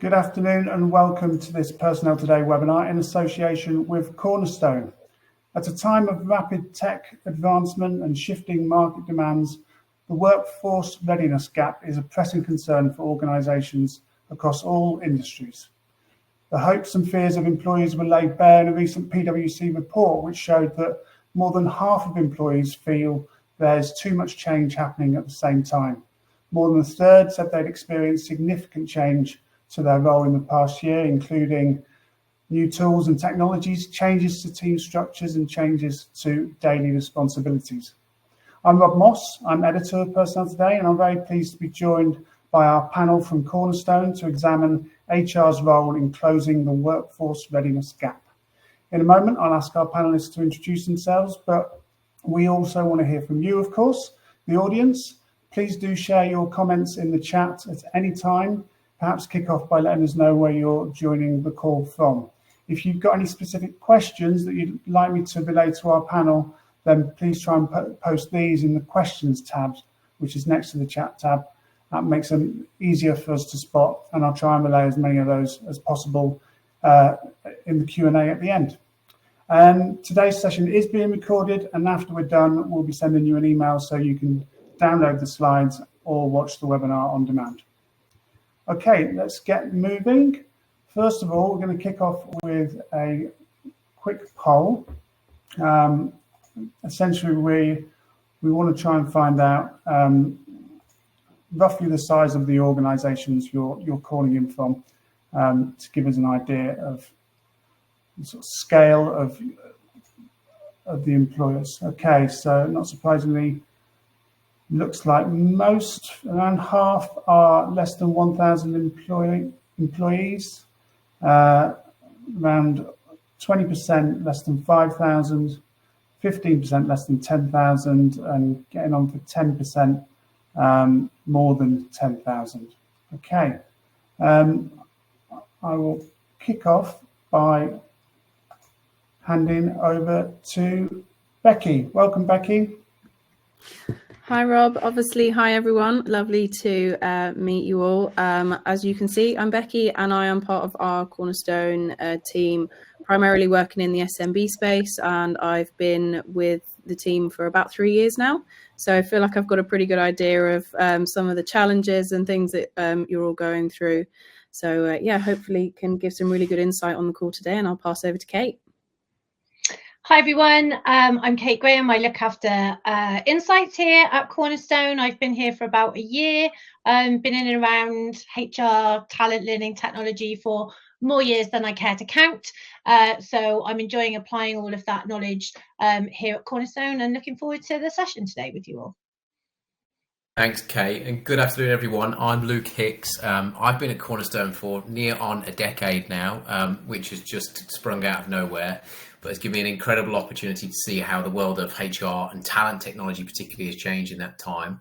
Good afternoon and welcome to this Personnel Today webinar in association with Cornerstone. At a time of rapid tech advancement and shifting market demands, the workforce readiness gap is a pressing concern for organisations across all industries. The hopes and fears of employees were laid bare in a recent PwC report, which showed that more than half of employees feel there's too much change happening at the same time. More than a third said they'd experienced significant change to their role in the past year, including new tools and technologies, changes to team structures and changes to daily responsibilities. I'm Rob Moss, I'm editor of Personnel Today, and I'm very pleased to be joined by our panel from Cornerstone to examine HR's role in closing the workforce readiness gap. In a moment, I'll ask our panelists to introduce themselves, but we also want to hear from you, of course, the audience. Please do share your comments in the chat at any time. Perhaps kick off by letting us know where you're joining the call from. If you've got any specific questions that you'd like me to relay to our panel, then please try and post these in the questions tab, which is next to the chat tab. That makes them easier for us to spot, and I'll try and relay as many of those as possible in the Q&A at the end. Today's session is being recorded, and after we're done, we'll be sending you an email so you can download the slides or watch the webinar on demand. Okay, let's get moving. First of all, we're going to kick off with a quick poll. Essentially, we want to try and find out roughly the size of the organisations you're calling in from to give us an idea of the sort of scale of the employers. Okay, so not surprisingly, looks like around half are less than 1,000 employees, around 20% less than 5,000, 15% less than 10,000, and getting on for 10% more than 10,000. Okay, I will kick off by handing over to Becky. Welcome, Becky. Hi, Rob. Obviously, hi, everyone. Lovely to meet you all. As you can see, I'm Becky, and I am part of our Cornerstone team, primarily working in the SMB space, and I've been with the team for about 3 years now. So I feel like I've got a pretty good idea of some of the challenges and things that you're all going through. So yeah, hopefully can give some really good insight on the call today, and I'll pass over to Kate. Hi everyone, I'm Kate Graham. I look after insights here at Cornerstone. I've been here for about a year, been in and around HR, talent, learning, technology for more years than I care to count. So I'm enjoying applying all of that knowledge here at Cornerstone and looking forward to the session today with you all. Thanks, Kate, and good afternoon, everyone. I'm Luke Hicks. I've been at Cornerstone for near on a decade now, which has just sprung out of nowhere, but it's given me an incredible opportunity to see how the world of HR and talent technology particularly has changed in that time.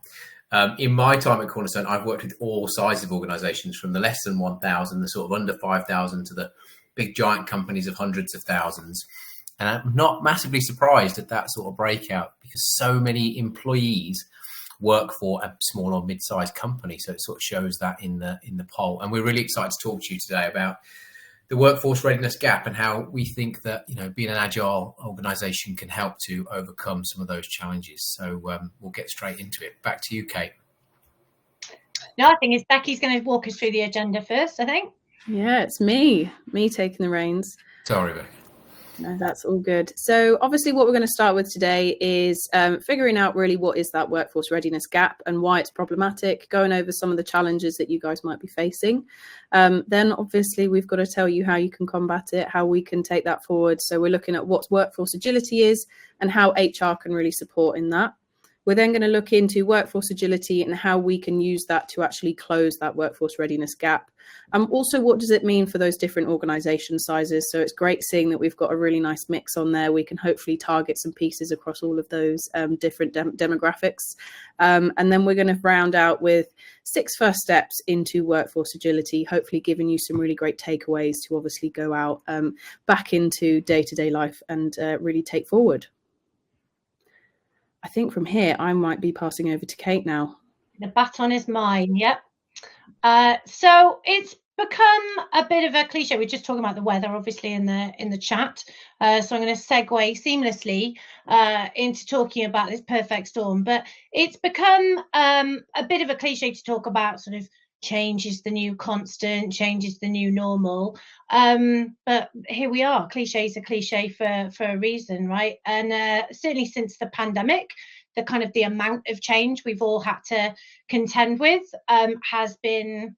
In my time at Cornerstone, I've worked with all sizes of organisations, from the less than 1,000, the sort of under 5,000, to the big giant companies of hundreds of thousands. And I'm not massively surprised at that sort of breakout, because so many employees work for a small or mid-sized company. So it sort of shows that in the poll. And we're really excited to talk to you today about the workforce readiness gap and how we think that, being an agile organisation can help to overcome some of those challenges. So we'll get straight into it. Back to you, Kate. No, I think it's Becky's going to walk us through the agenda first, I think. Yeah, it's me taking the reins. Sorry, Becky. No, that's all good. So obviously what we're going to start with today is figuring out really what is that workforce readiness gap and why it's problematic, going over some of the challenges that you guys might be facing. Then obviously we've got to tell you how you can combat it, how we can take that forward. So we're looking at what workforce agility is and how HR can really support in that. We're then going to look into workforce agility and how we can use that to actually close that workforce readiness gap. Also, what does it mean for those different organisation sizes? So it's great seeing that we've got a really nice mix on there. We can hopefully target some pieces across all of those different demographics. And then we're going to round out with 6 first steps into workforce agility, hopefully giving you some really great takeaways to obviously go out back into day-to-day life and really take forward. I think from here, I might be passing over to Kate now. The baton is mine, yep. So it's become a bit of a cliche. We're just talking about the weather, obviously, in the chat. So I'm going to segue seamlessly into talking about this perfect storm. But it's become a bit of a cliche to talk about sort of change is the new constant, change is the new normal. But here we are. Cliche is a cliche for a reason, right? And certainly since the pandemic, the amount of change we've all had to contend with has been,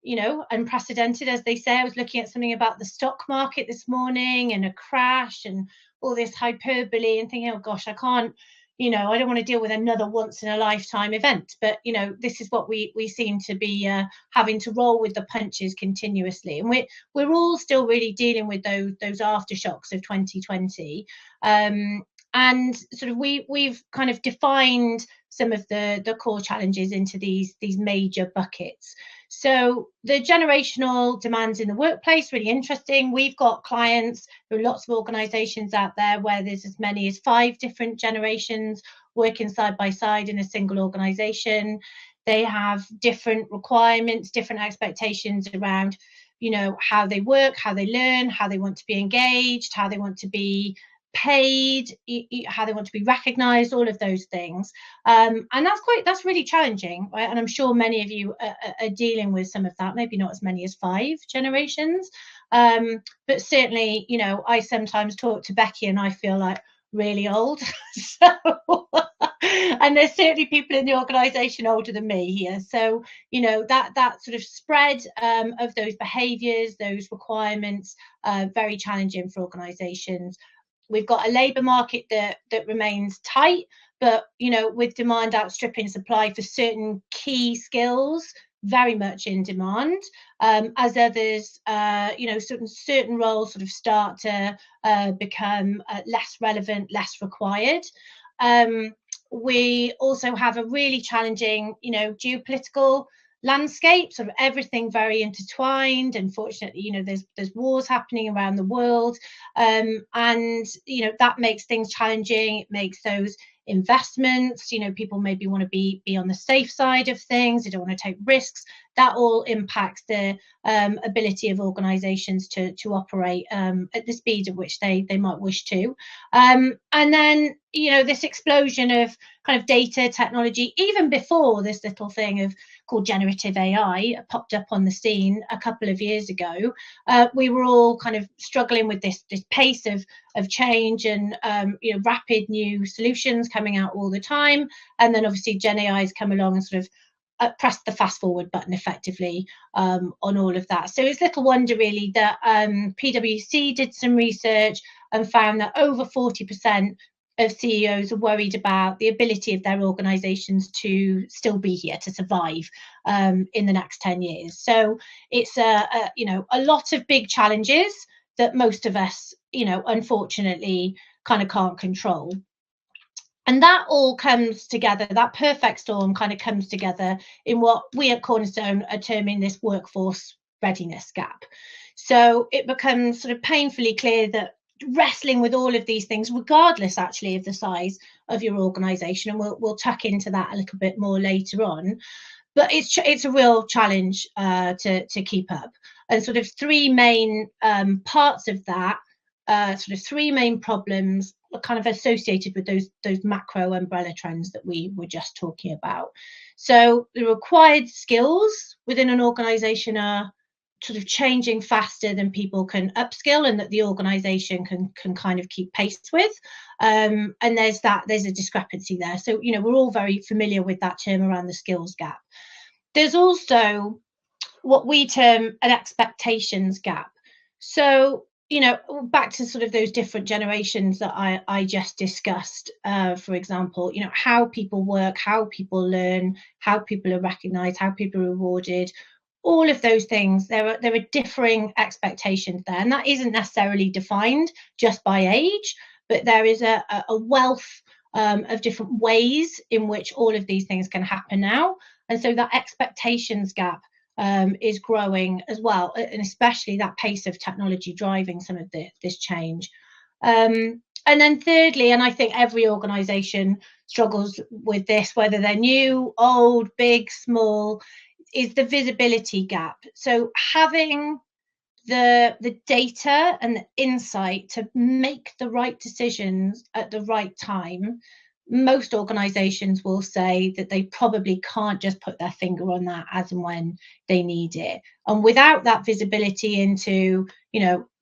you know, unprecedented, as they say. I was looking at something about the stock market this morning and a crash and all this hyperbole and thinking, oh gosh, I can't, you know, I don't want to deal with another once in a lifetime event. But, you know, this is what we seem to be having to roll with the punches continuously. And we're all still really dealing with those aftershocks of 2020. And sort of we've kind of defined some of the core challenges into these major buckets. So the generational demands in the workplace, really interesting. We've got clients, there are lots of organisations out there where there's as many as 5 different generations working side by side in a single organisation. They have different requirements, different expectations around, you know, how they work, how they learn, how they want to be engaged, how they want to be paid, how they want to be recognized, all of those things. And that's really challenging, right? And I'm sure many of you are dealing with some of that, maybe not as many as 5 generations. But certainly, you know, I sometimes talk to Becky and I feel like really old. And there's certainly people in the organisation older than me here. So, you know, that sort of spread of those behaviours, those requirements, very challenging for organisations. We've got a labour market that remains tight, but, you know, with demand outstripping supply for certain key skills, very much in demand, as others, you know, certain roles sort of start to become less relevant, less required. We also have a really challenging, you know, geopolitical landscape, sort of everything very intertwined. Unfortunately, you know, there's wars happening around the world, and, you know, that makes things challenging. It makes those investments, you know, people maybe want to be on the safe side of things, they don't want to take risks. That all impacts the ability of organizations to operate at the speed at which they might wish to. And then, you know, this explosion of kind of data technology, even before this little thing called generative AI popped up on the scene a couple of years ago, we were all kind of struggling with this pace of change and, you know, rapid new solutions coming out all the time. And then obviously Gen AI has come along and sort of pressed the fast forward button effectively on all of that. So it's little wonder really that PwC did some research and found that over 40% of CEOs are worried about the ability of their organizations to still be here, to survive in the next 10 years. So it's you know, a lot of big challenges that most of us, you know, unfortunately kind of can't control. And that all comes together, that perfect storm kind of comes together in what we at Cornerstone are terming this workforce readiness gap. So it becomes sort of painfully clear that wrestling with all of these things, regardless actually of the size of your organisation, and we'll tuck into that a little bit more later on, but it's a real challenge to keep up. And sort of 3 main parts of that, sort of 3 main problems are kind of associated with those macro umbrella trends that we were just talking about. So the required skills within an organisation are sort of changing faster than people can upskill, and that the organisation can kind of keep pace with. And there's a discrepancy there. So, you know, we're all very familiar with that term around the skills gap. There's also what we term an expectations gap. So, you know, back to sort of those different generations that I just discussed, for example, you know, how people work, how people learn, how people are recognised, how people are rewarded, all of those things, there are differing expectations there. And that isn't necessarily defined just by age, but there is a wealth of different ways in which all of these things can happen now. And so that expectations gap is growing as well, and especially that pace of technology driving some of this change. And then thirdly, and I think every organisation struggles with this, whether they're new, old, big, small, the visibility gap. So having the data and the insight to make the right decisions at the right time, most organizations will say that they probably can't just put their finger on that as and when they need it. And without that visibility into,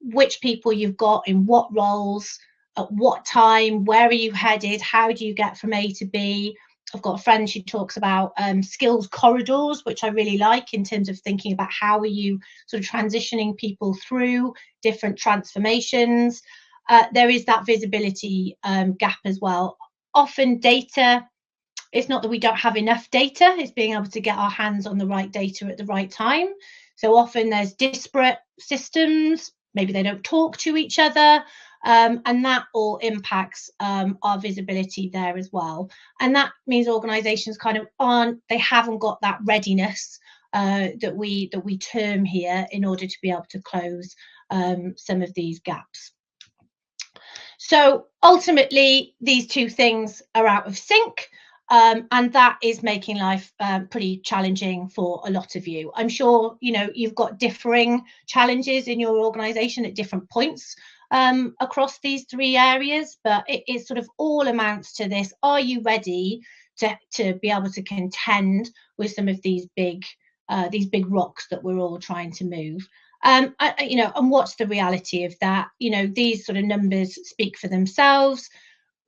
which people you've got in what roles, at what time, where are you headed, how do you get from A to B? I've got a friend, she talks about skills corridors, which I really like, in terms of thinking about how are you sort of transitioning people through different transformations. There is that visibility gap as well. Often data, it's not that we don't have enough data, it's being able to get our hands on the right data at the right time. So often there's disparate systems, maybe they don't talk to each other, and that all impacts our visibility there as well. And that means organizations kind of they haven't got that readiness that we term here in order to be able to close some of these gaps. So ultimately, these two things are out of sync, and that is making life pretty challenging for a lot of you. I'm sure you've got differing challenges in your organisation at different points across these three areas, but it sort of all amounts to this: are you ready to be able to contend with some of these big rocks that we're all trying to move? And what's the reality of that? These sort of numbers speak for themselves.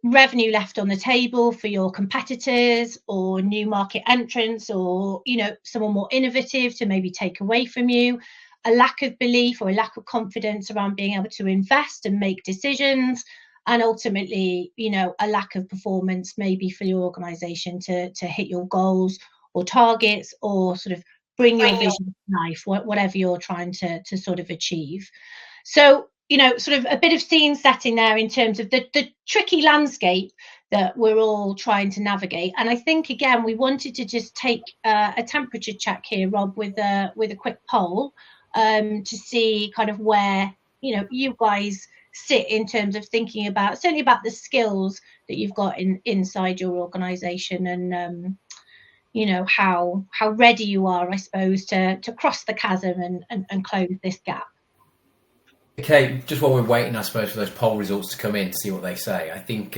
Revenue left on the table for your competitors or new market entrants, or someone more innovative to maybe take away from you. A lack of belief or a lack of confidence around being able to invest and make decisions, and ultimately a lack of performance maybe for your organization to hit your goals or targets, or sort of bring your vision to life, whatever you're trying to sort of achieve. So, sort of a bit of scene setting there in terms of the tricky landscape that we're all trying to navigate. And I think, again, we wanted to just take a temperature check here, Rob, with a quick poll to see kind of where, you guys sit in terms of thinking about, certainly about the skills that you've got inside your organisation, and how ready you are, I suppose, to cross the chasm and close this gap. Okay, just while we're waiting, I suppose, for those poll results to come in to see what they say, I think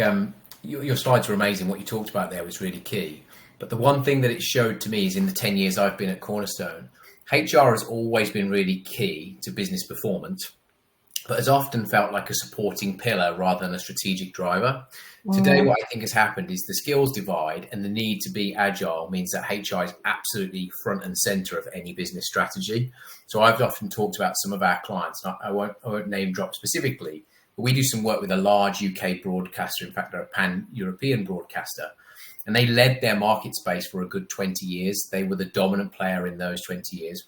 your slides were amazing. What you talked about there was really key. But the one thing that it showed to me is, in the 10 years I've been at Cornerstone, HR has always been really key to business performance, but has often felt like a supporting pillar rather than a strategic driver. Today, what I think has happened is the skills divide and the need to be agile means that HR is absolutely front and center of any business strategy. So I've often talked about some of our clients. I won't name drop specifically, but we do some work with a large UK broadcaster. In fact, they're a pan-European broadcaster, and they led their market space for a good 20 years. They were the dominant player in those 20 years.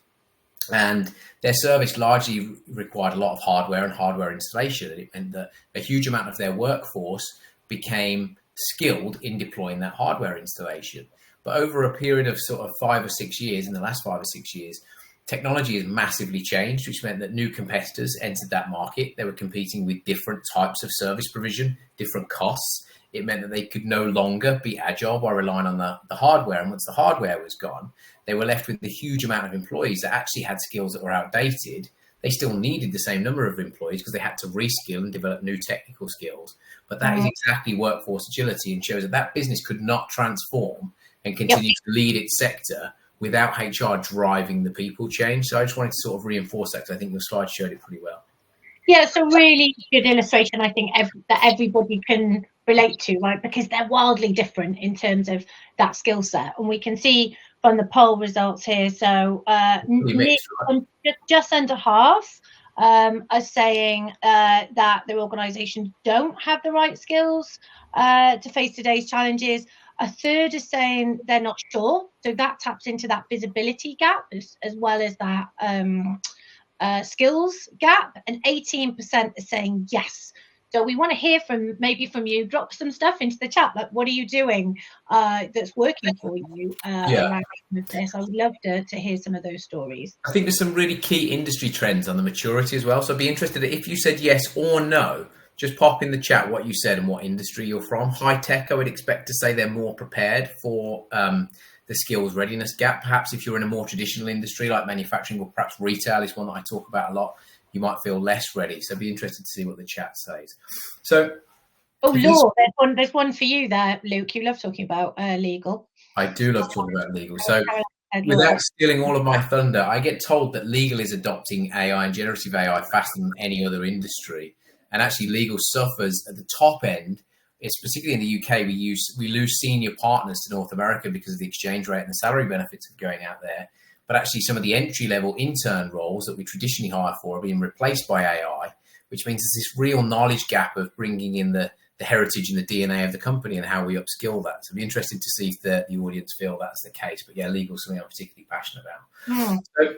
And their service largely required a lot of hardware and hardware installation. It meant that a huge amount of their workforce became skilled in deploying that hardware installation. But over a period of sort of 5 or 6 years, in the last 5 or 6 years, technology has massively changed, which meant that new competitors entered that market. They were competing with different types of service provision, different costs. It meant that they could no longer be agile by relying on the hardware. And once the hardware was gone, they were left with a huge amount of employees that actually had skills that were outdated. They still needed the same number of employees because they had to reskill and develop new technical skills. But that is exactly workforce agility, and shows that business could not transform and continue to lead its sector without HR driving the people change. So I just wanted to sort of reinforce that, because I think your slide showed it pretty well. Yeah, it's a really good illustration, I think, that everybody can relate to, right? Because they're wildly different in terms of that skill set. And we can see from the poll results here, so just under half are saying that their organisations don't have the right skills to face today's challenges. A third are saying they're not sure. So that taps into that visibility gap as well as that skills gap. And 18% are saying yes. So we want to hear from you. Drop some stuff into the chat. Like, what are you doing that's working for you around this? I would love to hear some of those stories. I think there's some really key industry trends on the maturity as well. So I'd be interested if you said yes or no. Just pop in the chat what you said and what industry you're from. High tech, I would expect to say they're more prepared for the skills readiness gap. Perhaps if you're in a more traditional industry like manufacturing or perhaps retail is one that I talk about a lot, you might feel less ready. So I'd be interested to see what the chat says. So, law, there's one for you there, Luke. You love talking about legal. I do love talking about legal. So without stealing all of my thunder, I get told that legal is adopting AI and generative AI faster than any other industry. And actually legal suffers at the top end. It's particularly in the UK, we lose senior partners to North America because of the exchange rate and the salary benefits of going out there. But actually some of the entry-level intern roles that we traditionally hire for are being replaced by AI, which means there's this real knowledge gap of bringing in the heritage and the DNA of the company and how we upskill that. So I'd be interested to see if the audience feel that's the case. But yeah, legal is something I'm particularly passionate about. So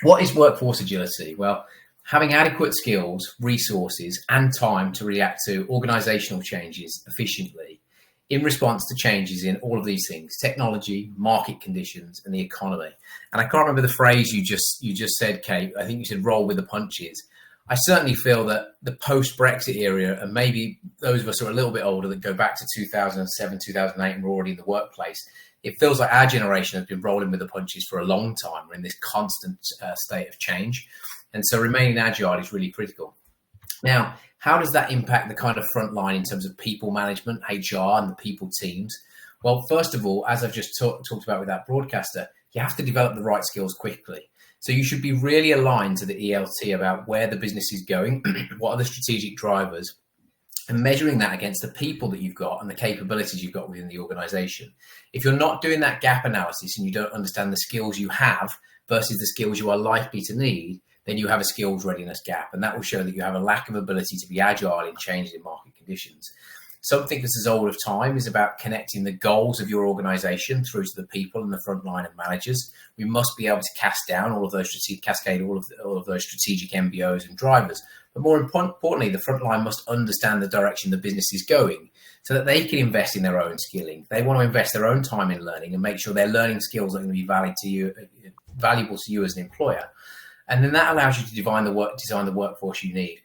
what is workforce agility? Well, having adequate skills, resources, and time to react to organizational changes efficiently in response to changes in all of these things: technology, market conditions, and the economy. And I can't remember the phrase you just said, Kate. I think you said roll with the punches. I certainly feel that the post-Brexit era, and maybe those of us who are a little bit older that go back to 2007, 2008 and we're already in the workplace, it feels like our generation has been rolling with the punches for a long time. We're in this constant state of change. And so remaining agile is really critical. Now, how does that impact the kind of front line in terms of people management, HR, and the people teams? Well, first of all, as I've just talked about with that broadcaster, you have to develop the right skills quickly. So you should be really aligned to the ELT about where the business is going, what are the strategic drivers, and measuring that against the people that you've got and the capabilities you've got within the organization. If you're not doing that gap analysis and you don't understand the skills you have versus the skills you are likely to need, then you have a skills readiness gap. And that will show that you have a lack of ability to be agile in changes in market conditions. Something that's as old of time is about connecting the goals of your organization through to the people and the front line of managers. We must be able to cascade all of those strategic MBOs and drivers. But more importantly, the front line must understand the direction the business is going so that they can invest in their own skilling. They want to invest their own time in learning and make sure their learning skills are going to be valuable to you as an employer. And then that allows you to design the workforce you need.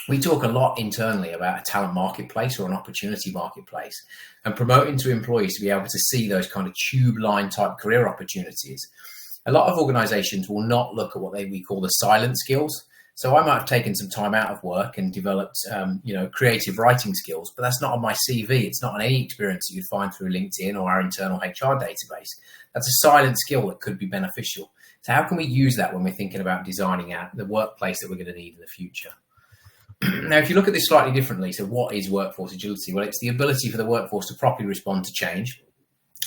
We talk a lot internally about a talent marketplace or an opportunity marketplace, and promoting to employees to be able to see those kind of tube line type career opportunities. A lot of organizations will not look at what we call the silent skills. So I might have taken some time out of work and developed, creative writing skills, but that's not on my CV. It's not on any experience that you'd find through LinkedIn or our internal HR database. That's a silent skill that could be beneficial. So how can we use that when we're thinking about designing out the workplace that we're going to need in the future? Now, if you look at this slightly differently, so what is workforce agility? Well, it's the ability for the workforce to properly respond to change.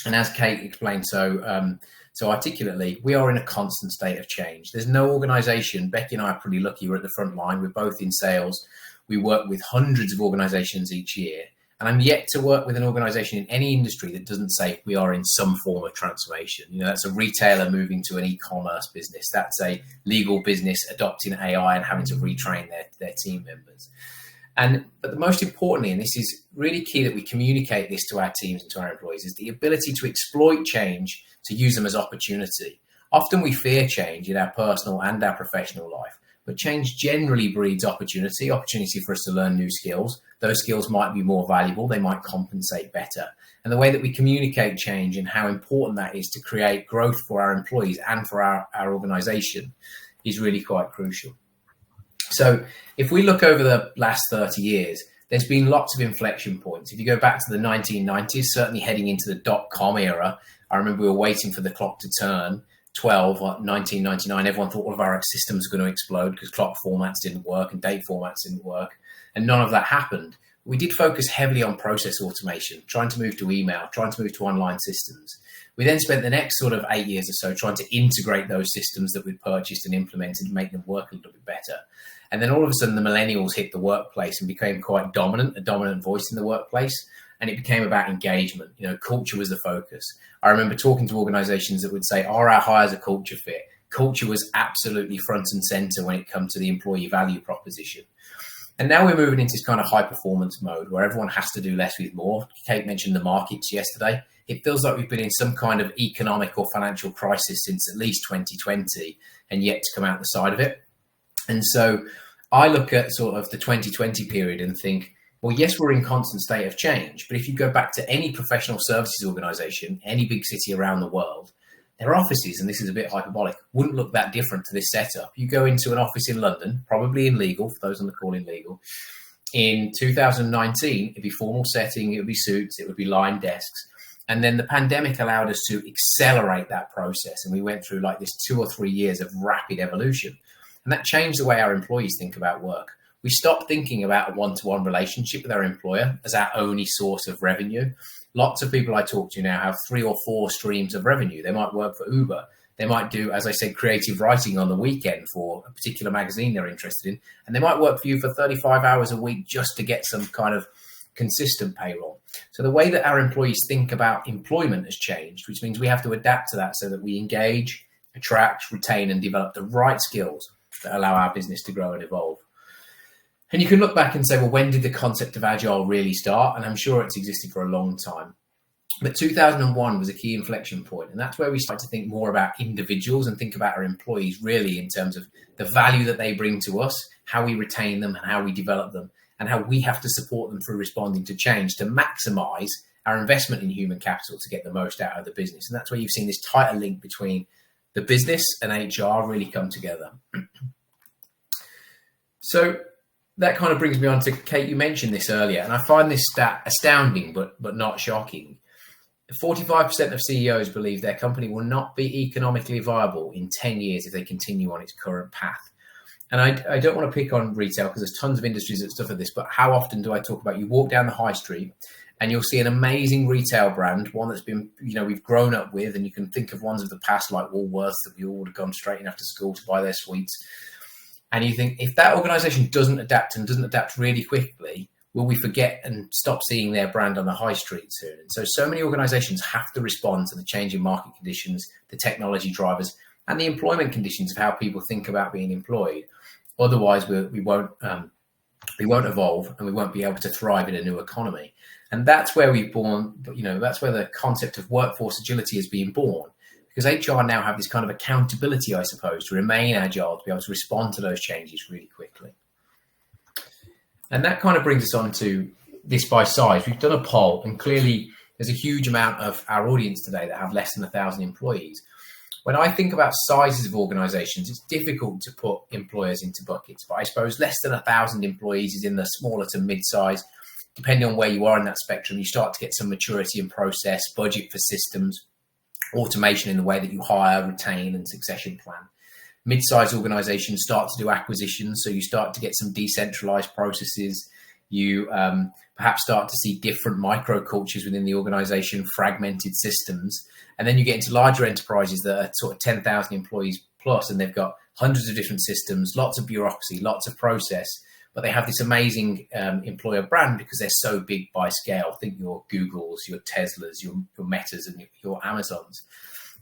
And as Kate explained so articulately, we are in a constant state of change. There's no organization. Becky and I are pretty lucky. We're at the front line. We're both in sales. We work with hundreds of organizations each year. And I'm yet to work with an organization in any industry that doesn't say we are in some form of transformation. You know, that's a retailer moving to an e-commerce business. That's a legal business adopting AI and having to retrain their team members. But the most importantly, and this is really key that we communicate this to our teams and to our employees, is the ability to exploit change, to use them as opportunity. Often we fear change in our personal and our professional life, but change generally breeds opportunity for us to learn new skills. Those skills might be more valuable. They might compensate better. And the way that we communicate change and how important that is to create growth for our employees and for our organization is really quite crucial. So if we look over the last 30 years, there's been lots of inflection points. If you go back to the 1990s, certainly heading into the dot-com era, I remember we were waiting for the clock to turn 12, 1999. Everyone thought all of our systems were going to explode because clock formats didn't work and date formats didn't work. And none of that happened. We did focus heavily on process automation, trying to move to email, trying to move to online systems. We then spent the next sort of 8 years or so trying to integrate those systems that we'd purchased and implemented and make them work a little bit better. And then all of a sudden, the millennials hit the workplace and became quite dominant, a dominant voice in the workplace. And it became about engagement. You know, culture was the focus. I remember talking to organizations that would say, are our hires a culture fit? Culture was absolutely front and center when it comes to the employee value proposition. And now we're moving into this kind of high performance mode where everyone has to do less with more. Kate mentioned the markets yesterday. It feels like we've been in some kind of economic or financial crisis since at least 2020 and yet to come out the side of it. And so I look at sort of the 2020 period and think, Well, yes, we're in constant state of change, but if you go back to any professional services organization, any big city around the world, their offices, and this is a bit hyperbolic, wouldn't look that different to this setup. You go into an office in London, probably in legal, for those on the call in legal, in 2019, it'd be formal setting, it would be suits, it would be lined desks. And then the pandemic allowed us to accelerate that process. And we went through like this 2 or 3 years of rapid evolution. And that changed the way our employees think about work. We stopped thinking about a one-to-one relationship with our employer as our only source of revenue. Lots of people I talk to now have 3 or 4 streams of revenue. They might work for Uber. They might do, as I said, creative writing on the weekend for a particular magazine they're interested in. And they might work for you for 35 hours a week just to get some kind of consistent payroll. So the way that our employees think about employment has changed, which means we have to adapt to that so that we engage, attract, retain, and develop the right skills that allow our business to grow and evolve. And you can look back and say, well, when did the concept of agile really start? And I'm sure it's existed for a long time. But 2001 was a key inflection point. And that's where we start to think more about individuals and think about our employees really in terms of the value that they bring to us, how we retain them and how we develop them, and how we have to support them through responding to change to maximize our investment in human capital to get the most out of the business. And that's where you've seen this tighter link between the business and HR really come together. So that kind of brings me on to Kate. You mentioned this earlier, and I find this stat astounding, but not shocking. 45% of CEOs believe their company will not be economically viable in 10 years if they continue on its current path. And I don't want to pick on retail because there's tons of industries that suffer this, but how often do I talk about, you walk down the high street and you'll see an amazing retail brand, one that's been, we've grown up with, and you can think of ones of the past like Woolworths that we all would have gone straight in after school to buy their sweets. And you think, if that organization doesn't adapt really quickly, will we forget and stop seeing their brand on the high street soon? And so many organizations have to respond to the changing market conditions, the technology drivers, and the employment conditions of how people think about being employed. Otherwise, we won't evolve, and we won't be able to thrive in a new economy. And that's where that's where the concept of workforce agility is being born. Because HR now have this kind of accountability, I suppose, to remain agile, to be able to respond to those changes really quickly. And that kind of brings us on to this by size. We've done a poll, and clearly there's a huge amount of our audience today that have less than 1,000 employees. When I think about sizes of organizations, it's difficult to put employers into buckets, but I suppose less than 1,000 employees is in the smaller to mid-size. Depending on where you are in that spectrum, you start to get some maturity in process, budget for systems, automation in the way that you hire, retain, and succession plan. Mid-sized organizations start to do acquisitions, so you start to get some decentralized processes. You perhaps start to see different microcultures within the organization, fragmented systems. And then you get into larger enterprises that are sort of 10,000 employees plus, and they've got hundreds of different systems, lots of bureaucracy, lots of process, but they have this amazing employer brand because they're so big by scale. Think your Googles, your Teslas, your Metas, and your Amazons.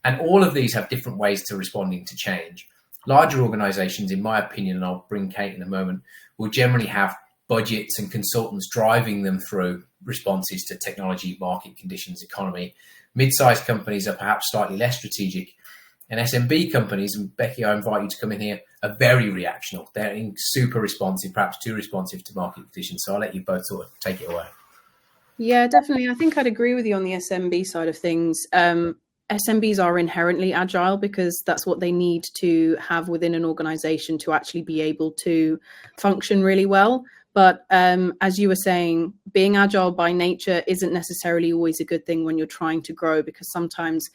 And all of these have different ways to responding to change. Larger organizations, in my opinion, and I'll bring Kate in a moment, will generally have budgets and consultants driving them through responses to technology, market conditions, economy. Mid-sized companies are perhaps slightly less strategic. And SMB companies, and Becky, I invite you to come in here, are very reactional. They're super responsive, perhaps too responsive to market conditions. So I'll let you both sort of take it away. Yeah, definitely. I think I'd agree with you on the SMB side of things. SMBs are inherently agile because that's what they need to have within an organization to actually be able to function really well. But as you were saying, being agile by nature isn't necessarily always a good thing when you're trying to grow, because sometimes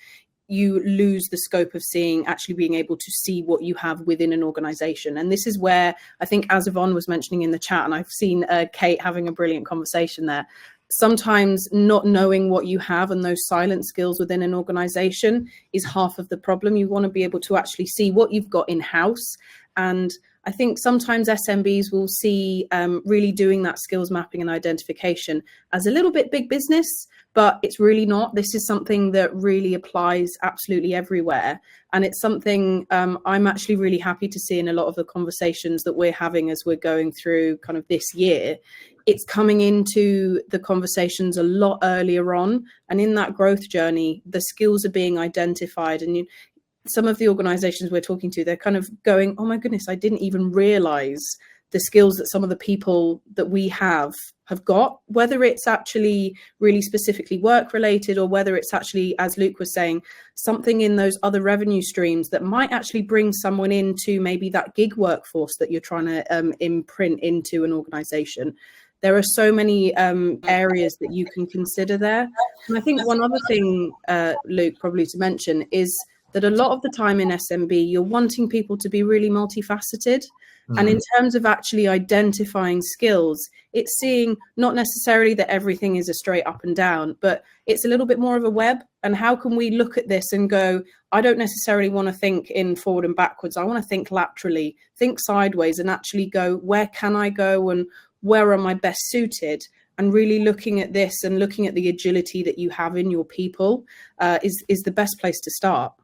you lose the scope of actually being able to see what you have within an organization. And this is where I think, as Yvonne was mentioning in the chat, and I've seen Kate having a brilliant conversation there, sometimes not knowing what you have and those silent skills within an organization is half of the problem. You want to be able to actually see what you've got in-house. And I think sometimes SMBs will see really doing that skills mapping and identification as a little bit big business, but it's really not. This is something that really applies absolutely everywhere. And it's something I'm actually really happy to see in a lot of the conversations that we're having as we're going through kind of this year. It's coming into the conversations a lot earlier on. And in that growth journey, the skills are being identified. And some of the organizations we're talking to, they're kind of going, oh my goodness, I didn't even realize the skills that some of the people that we have got, whether it's actually really specifically work related, or whether it's actually, as Luke was saying, something in those other revenue streams that might actually bring someone into maybe that gig workforce that you're trying to imprint into an organization. There are so many areas that you can consider there. And I think one other thing, Luke, probably to mention is that a lot of the time in SMB, you're wanting people to be really multifaceted. And in terms of actually identifying skills, it's seeing not necessarily that everything is a straight up and down, but it's a little bit more of a web. And how can we look at this and go, I don't necessarily want to think in forward and backwards. I want to think laterally, think sideways, and actually go, where can I go and where am I best suited? And really looking at this and looking at the agility that you have in your people is the best place to start.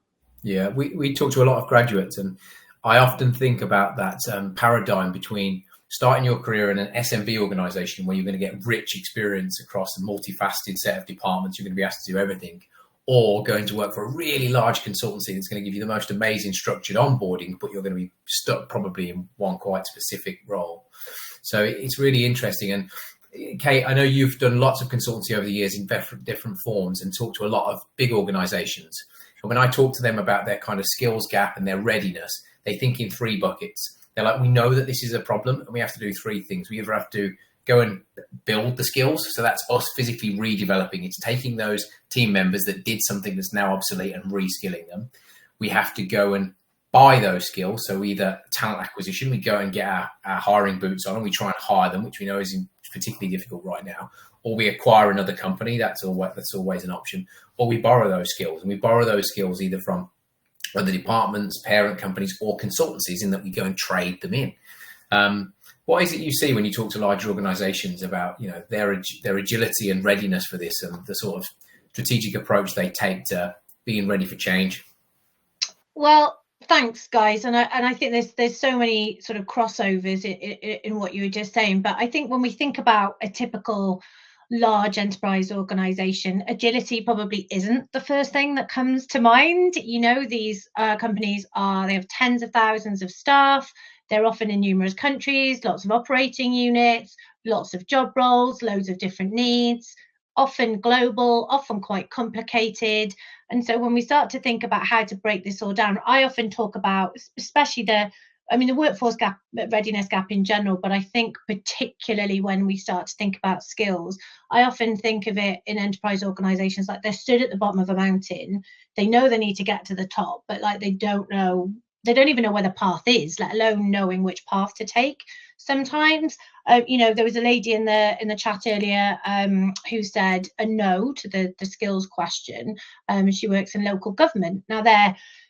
Yeah, we talk to a lot of graduates, and I often think about that paradigm between starting your career in an SMB organization where you're going to get rich experience across a multifaceted set of departments, you're going to be asked to do everything, or going to work for a really large consultancy that's going to give you the most amazing structured onboarding, but you're going to be stuck probably in one quite specific role. So it's really interesting. And Kate, I know you've done lots of consultancy over the years in different forms and talked to a lot of big organizations. And when I talk to them about their kind of skills gap and their readiness, they think in three buckets. They're like, we know that this is a problem and we have to do three things. We either have to go and build the skills. So that's us physically redeveloping. It's taking those team members that did something that's now obsolete and reskilling them. We have to go and buy those skills. So either talent acquisition, we go and get our hiring boots on and we try and hire them, which we know is particularly difficult right now, or we acquire another company. That's always an option, or we borrow those skills, and we borrow those skills either from other departments, parent companies, or consultancies, in that we go and trade them in. What is it you see when you talk to larger organizations about, you know, their agility and readiness for this, and the sort of strategic approach they take to being ready for change? Well, thanks, guys. And I think there's so many sort of crossovers in what you were just saying. But I think when we think about a typical large enterprise organization, agility probably isn't the first thing that comes to mind. You know, these companies they have tens of thousands of staff. They're often in numerous countries, lots of operating units, lots of job roles, loads of different needs, often global, often quite complicated. And so when we start to think about how to break this all down, I often talk about, especially the workforce gap, readiness gap in general, but I think particularly when we start to think about skills, I often think of it in enterprise organizations like they're stood at the bottom of a mountain. They know they need to get to the top, but like they don't even know where the path is, let alone knowing which path to take. Sometimes, there was a lady in the chat earlier who said a no to the skills question. She works in local government. Now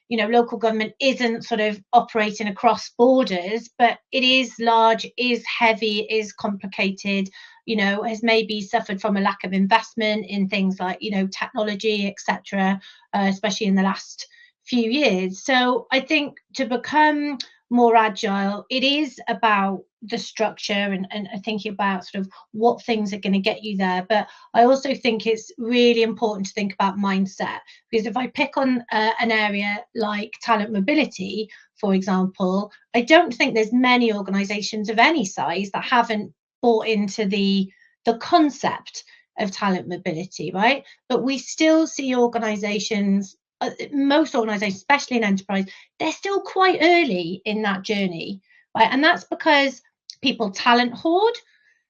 local government isn't sort of operating across borders, but it is large, is heavy, is complicated, has maybe suffered from a lack of investment in things like, technology, etc., especially in the last few years. So I think to become more agile, it is about the structure and thinking about sort of what things are going to get you there. But I also think it's really important to think about mindset, because if I pick on an area like talent mobility, for example, I don't think there's many organizations of any size that haven't bought into the concept of talent mobility, right? But we still see organizations, most organizations, especially in enterprise, they're still quite early in that journey, right? And that's because people talent hoard,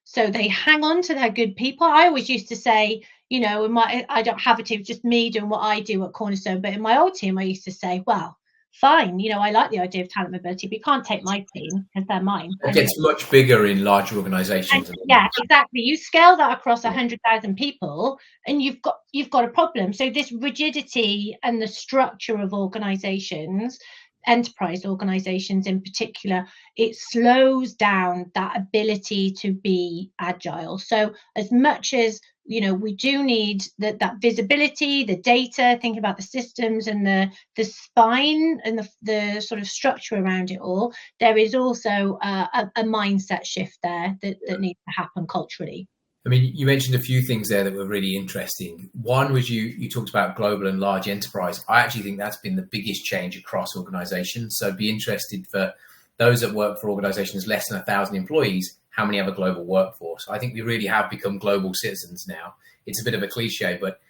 so they hang on to their good people. I always used to say, I don't have a team, just me doing what I do at Cornerstone, but in my old team I used to say, well, fine, I like the idea of talent mobility, but you can't take my team because they're mine. It gets much bigger in larger organizations. Yeah, exactly. You scale that across 100,000 people and you've got a problem. So this rigidity and the structure of organizations, enterprise organizations in particular, it slows down that ability to be agile. So as much as we do need that visibility, the data, thinking about the systems and the spine and the sort of structure around it all, there is also a mindset shift there that needs to happen culturally. I mean, you mentioned a few things there that were really interesting. One was you talked about global and large enterprise. I actually think that's been the biggest change across organizations. So I'd be interested for those that work for organizations less than 1,000 employees, how many have a global workforce? I think we really have become global citizens now. It's a bit of a cliche, but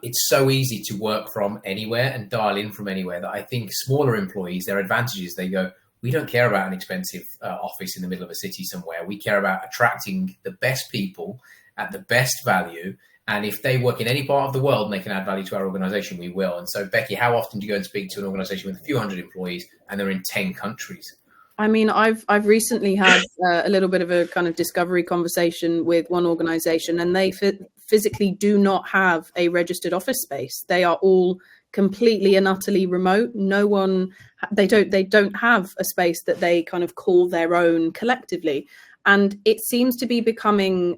it's so easy to work from anywhere and dial in from anywhere that I think smaller employees, their advantages, they go, we don't care about an expensive office in the middle of a city somewhere. We care about attracting the best people at the best value. And if they work in any part of the world and they can add value to our organization, we will. And so, Becky, how often do you go and speak to an organization with a few hundred employees and they're in 10 countries? I mean, I've recently had a little bit of a kind of discovery conversation with one organization, and they physically do not have a registered office space. They are all completely and utterly remote. No one, they don't have a space that they kind of call their own collectively. And it seems to be becoming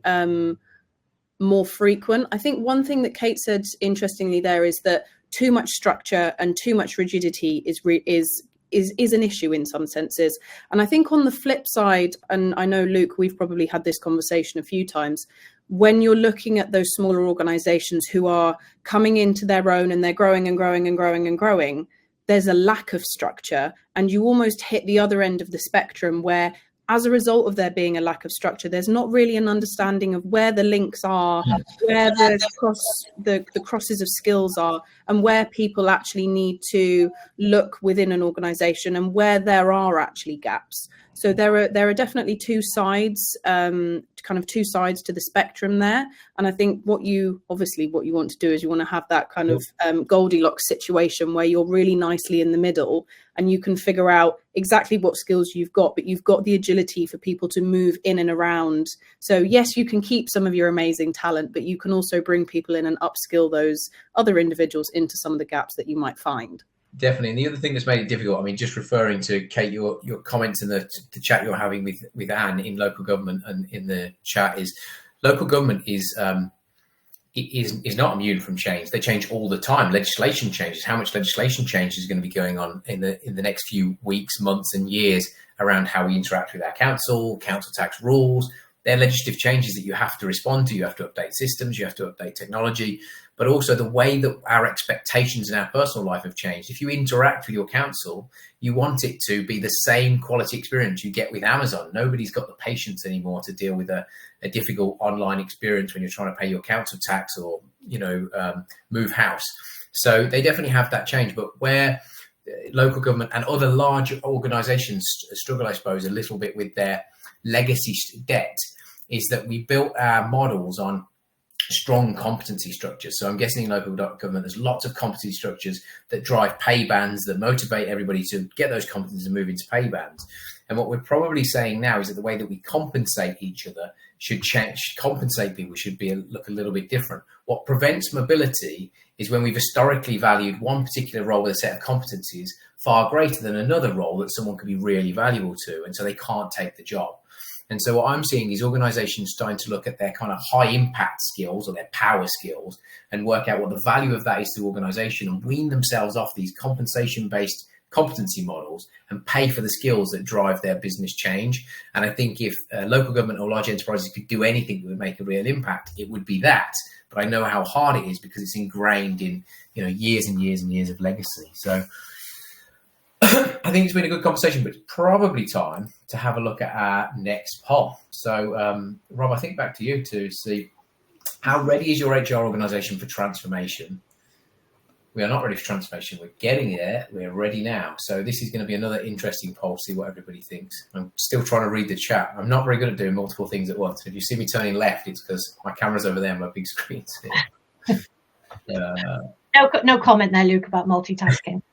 more frequent. I think one thing that Kate said interestingly there is that too much structure and too much rigidity is an issue in some senses. And I think on the flip side, and I know, Luke, we've probably had this conversation a few times, when you're looking at those smaller organizations who are coming into their own and they're growing and growing and growing and growing, there's a lack of structure, and you almost hit the other end of the spectrum where, as a result of there being a lack of structure, there's not really an understanding of where the links are, where the crosses of skills are, and where people actually need to look within an organization and where there are actually gaps. So there are definitely two sides, kind of two sides to the spectrum there. And I think what you want to do is you want to have that kind of Goldilocks situation where you're really nicely in the middle and you can figure out exactly what skills you've got, but you've got the agility for people to move in and around. So yes, you can keep some of your amazing talent, but you can also bring people in and upskill those other individuals into some of the gaps that you might find. Definitely. And the other thing that's made it difficult, I mean, just referring to, Kate, your comments in the chat you're having with Anne in local government and in the chat, is local government is not immune from change. They change all the time. Legislation changes. How much legislation change is going to be going on in the next few weeks, months and years around how we interact with our council tax rules. They're legislative changes that you have to respond to. You have to update systems, you have to update technology, but also the way that our expectations in our personal life have changed. If you interact with your council, you want it to be the same quality experience you get with Amazon. Nobody's got the patience anymore to deal with a difficult online experience when you're trying to pay your council tax or, move house. So they definitely have that change. But where local government and other large organizations struggle, I suppose, a little bit with their legacy debt, is that we built our models on strong competency structures. So I'm guessing in local government, there's lots of competency structures that drive pay bands, that motivate everybody to get those competencies and move into pay bands. And what we're probably saying now is that the way that we compensate each other should change. Compensate people should look a little bit different. What prevents mobility is when we've historically valued one particular role with a set of competencies far greater than another role that someone could be really valuable to, and so they can't take the job. And so what I'm seeing is organizations starting to look at their kind of high impact skills or their power skills and work out what the value of that is to the organization and wean themselves off these compensation based competency models and pay for the skills that drive their business change. And I think if local government or large enterprises could do anything that would make a real impact, it would be that. But I know how hard it is because it's ingrained in, years and years and years of legacy. So I think it's been a good conversation, but it's probably time to have a look at our next poll. So, Rob, I think back to you to see, how ready is your HR organization for transformation? We are not ready for transformation. We're getting there. We're ready now. So this is going to be another interesting poll, see what everybody thinks. I'm still trying to read the chat. I'm not very good at doing multiple things at once. If you see me turning left, it's because my camera's over there and my big screen's here. No comment there, Luke, about multitasking.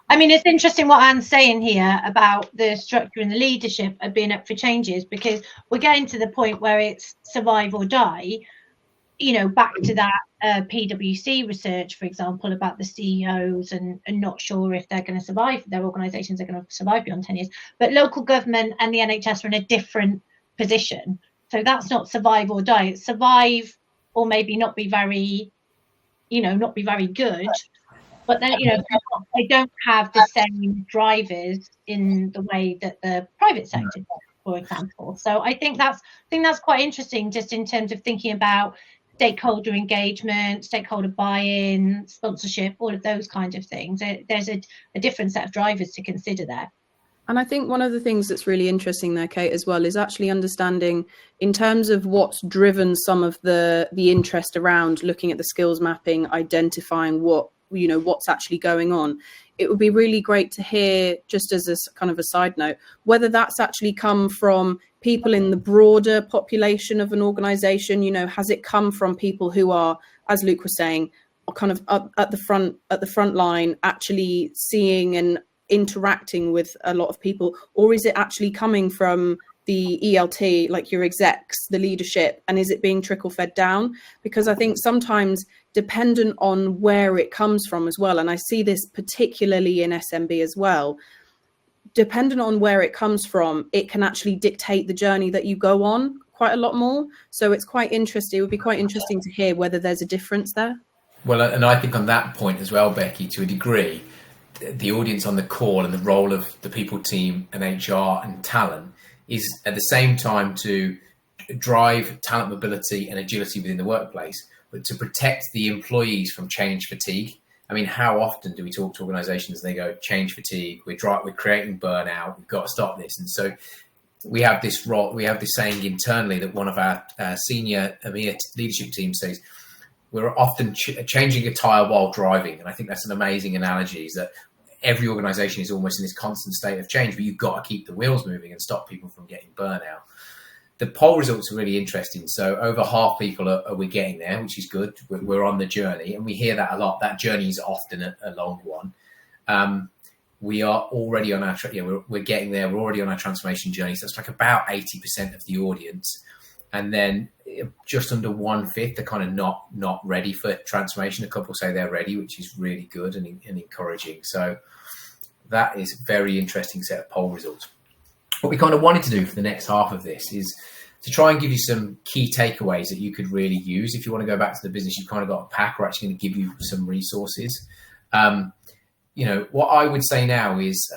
I mean, it's interesting what Anne's saying here about the structure and the leadership of being up for changes, because we're getting to the point where it's survive or die. Back to that PwC research, for example, about the CEOs and not sure if they're going to survive, their organisations are going to survive beyond 10 years. But local government and the NHS are in a different position. So that's not survive or die. It's survive or maybe not be very good. But then, they don't have the same drivers in the way that the private sector does, for example. So I think that's quite interesting, just in terms of thinking about stakeholder engagement, stakeholder buy-in, sponsorship, all of those kind of things. There's a different set of drivers to consider there. And I think one of the things that's really interesting there, Kate, as well, is actually understanding in terms of what's driven some of the interest around looking at the skills mapping, identifying what's actually going on. It would be really great to hear, just as a kind of a side note, whether that's actually come from people in the broader population of an organization. Has it come from people who are, as Luke was saying, kind of up at the front line, actually seeing and interacting with a lot of people, or is it actually coming from the ELT, like your execs, the leadership, and is it being trickle fed down? Because I think sometimes, dependent on where it comes from as well, and I see this particularly in SMB as well, dependent on where it comes from, it can actually dictate the journey that you go on quite a lot more. So it's quite interesting. It would be quite interesting to hear whether there's a difference there. Well, and I think on that point as well, Becky, to a degree, the audience on the call and the role of the people team and HR and talent is at the same time to drive talent mobility and agility within the workplace, but to protect the employees from change fatigue. I mean, how often do we talk to organizations and they go, change fatigue, we're creating burnout, we've got to stop this. And so we have this saying internally that one of our senior EMEA leadership team says, we're often changing a tire while driving. And I think that's an amazing analogy, is that every organization is almost in this constant state of change, but you've got to keep the wheels moving and stop people from getting burnout. The poll results are really interesting. So over half people are we getting there, which is good. We're on the journey, and we hear that a lot. That journey is often a long one. We are already on our, we're getting there. We're already on our transformation journey. So it's like about 80% of the audience. And then just under 1/5 are kind of not ready for transformation. A couple say they're ready, which is really good and encouraging. So that is a very interesting set of poll results. What we kind of wanted to do for the next half of this is to try and give you some key takeaways that you could really use. If you want to go back to the business, you've kind of got a pack. We're actually going to give you some resources. What I would say now is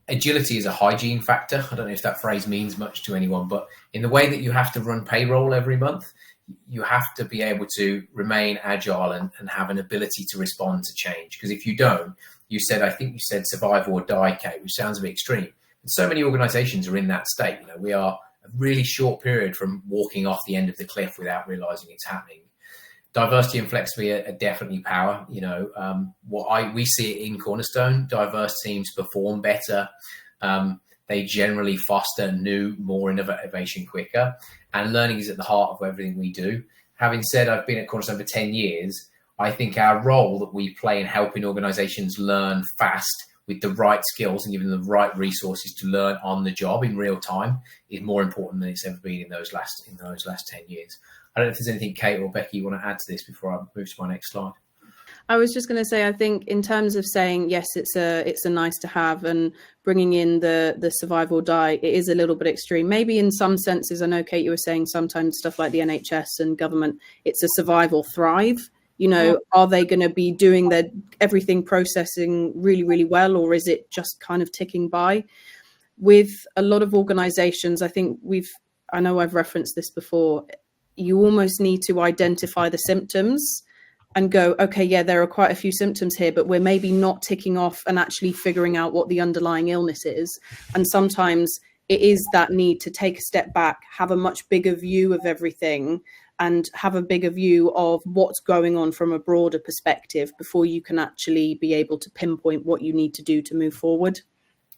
agility is a hygiene factor. I don't know if that phrase means much to anyone, but in the way that you have to run payroll every month, you have to be able to remain agile and have an ability to respond to change. Because if you don't, I think you said survive or die, Kate, which sounds a bit extreme. And so many organizations are in that state. We are a really short period from walking off the end of the cliff without realizing it's happening. Diversity and flexibility are definitely power. We see it in Cornerstone. Diverse teams perform better. They generally foster new, more innovation quicker. And learning is at the heart of everything we do. Having said I've been at Cornerstone for 10 years, I think our role that we play in helping organizations learn fast with the right skills and giving them the right resources to learn on the job in real time is more important than it's ever been in those last 10 years. I don't know if there's anything, Kate or Becky, you want to add to this before I move to my next slide. I was just going to say, I think in terms of saying, yes, it's a nice to have, and bringing in the survive or die, it is a little bit extreme. Maybe in some senses, I know, Kate, you were saying sometimes stuff like the NHS and government, it's a survive or thrive. Are they going to be doing their everything processing really, really well, or is it just kind of ticking by? With a lot of organizations, I think I know I've referenced this before, you almost need to identify the symptoms and go, okay, yeah, there are quite a few symptoms here, but we're maybe not ticking off and actually figuring out what the underlying illness is. And sometimes it is that need to take a step back, have a much bigger view of everything, and have a bigger view of what's going on from a broader perspective before you can actually be able to pinpoint what you need to do to move forward.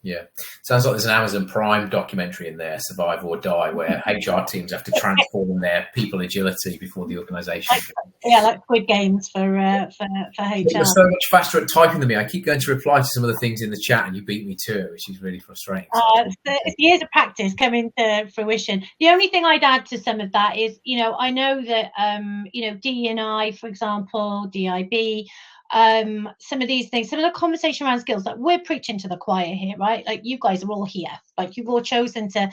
Yeah. Sounds like there's an Amazon Prime documentary in there, Survive or Die, where HR teams have to transform their people agility before the organisation. Like Squid Games for HR. You're so much faster at typing than me. I keep going to reply to some of the things in the chat and you beat me to it, which is really frustrating. It's years of practice coming to fruition. The only thing I'd add to some of that is, I know that, DE&I, for example, DIB, some of these things, some of the conversation around skills, like we're preaching to the choir here, right? Like you guys are all here, like you've all chosen to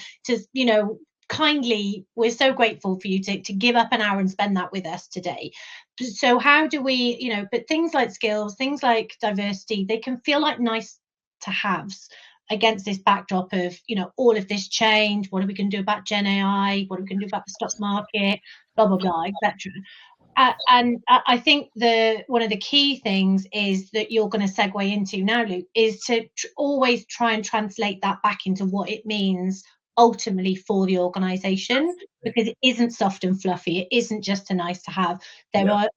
kindly, we're so grateful for you to give up an hour and spend that with us today. So how do we, but things like skills, things like diversity, they can feel like nice to haves against this backdrop of, all of this change. What are we going to do about Gen AI? What are we going to do about the stock market? Blah, blah, blah, etc. and I think one of the key things is that you're going to segue into now, Luke, is to always try and translate that back into what it means ultimately for the organization, because it isn't soft and fluffy. It isn't just a nice to have. There are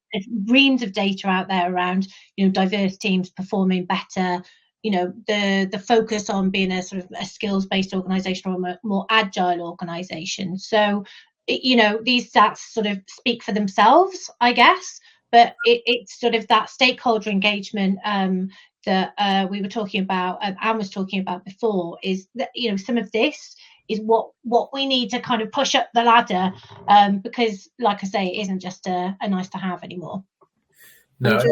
reams of data out there around, diverse teams performing better, the focus on being a sort of a skills-based organization or a more agile organization. So these stats sort of speak for themselves, I guess, but it's sort of that stakeholder engagement that we were talking about, Anne was talking about before, is that some of this is what we need to kind of push up the ladder, because, like I say, it isn't just a nice to have anymore. No,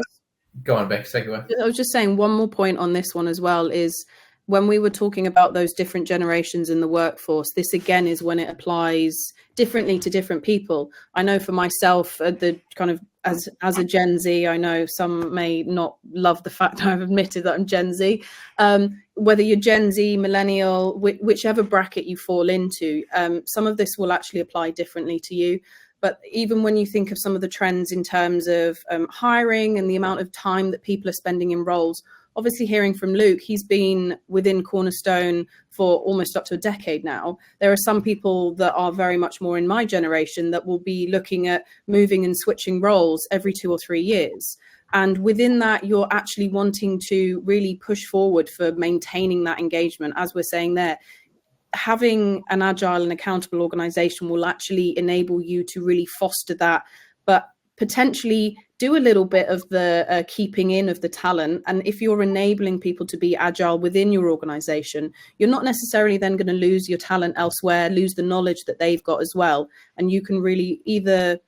go on, Beck, take it away. I was just saying one more point on this one as well is when we were talking about those different generations in the workforce, this again is when it applies differently to different people. I know for myself, the kind of as a Gen Z, I know some may not love the fact I've admitted that I'm Gen Z. Whether you're Gen Z, millennial, whichever bracket you fall into, some of this will actually apply differently to you. But even when you think of some of the trends in terms of hiring and the amount of time that people are spending in roles, obviously hearing from Luke, he's been within Cornerstone for almost up to a decade now. There are some people that are very much more in my generation that will be looking at moving and switching roles every 2 or 3 years. And within that, you're actually wanting to really push forward for maintaining that engagement. As we're saying there, having an agile and accountable organization will actually enable you to really foster that, but potentially do a little bit of the keeping in of the talent. And if you're enabling people to be agile within your organization, you're not necessarily then going to lose your talent elsewhere, lose the knowledge that they've got as well. And you can really either,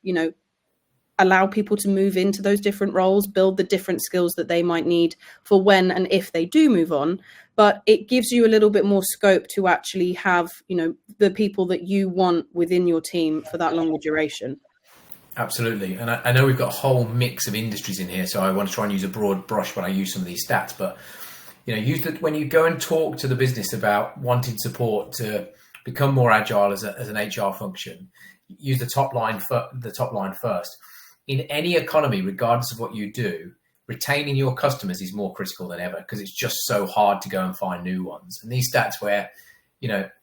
allow people to move into those different roles, build the different skills that they might need for when and if they do move on. But it gives you a little bit more scope to actually have, the people that you want within your team for that longer duration. Absolutely. And I know we've got a whole mix of industries in here, so I want to try and use a broad brush when I use some of these stats. But, when you go and talk to the business about wanting support to become more agile as an HR function, use the top line first. In any economy, regardless of what you do, retaining your customers is more critical than ever, because it's just so hard to go and find new ones. And these stats where,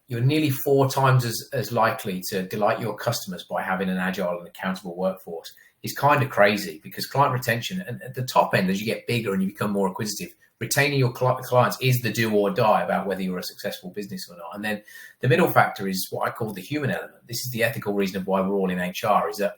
you're nearly 4 times as likely to delight your customers by having an agile and accountable workforce is kind of crazy, because client retention, and at the top end, as you get bigger and you become more acquisitive, retaining your clients is the do or die about whether you're a successful business or not. And then the middle factor is what I call the human element. This is the ethical reason of why we're all in HR, is that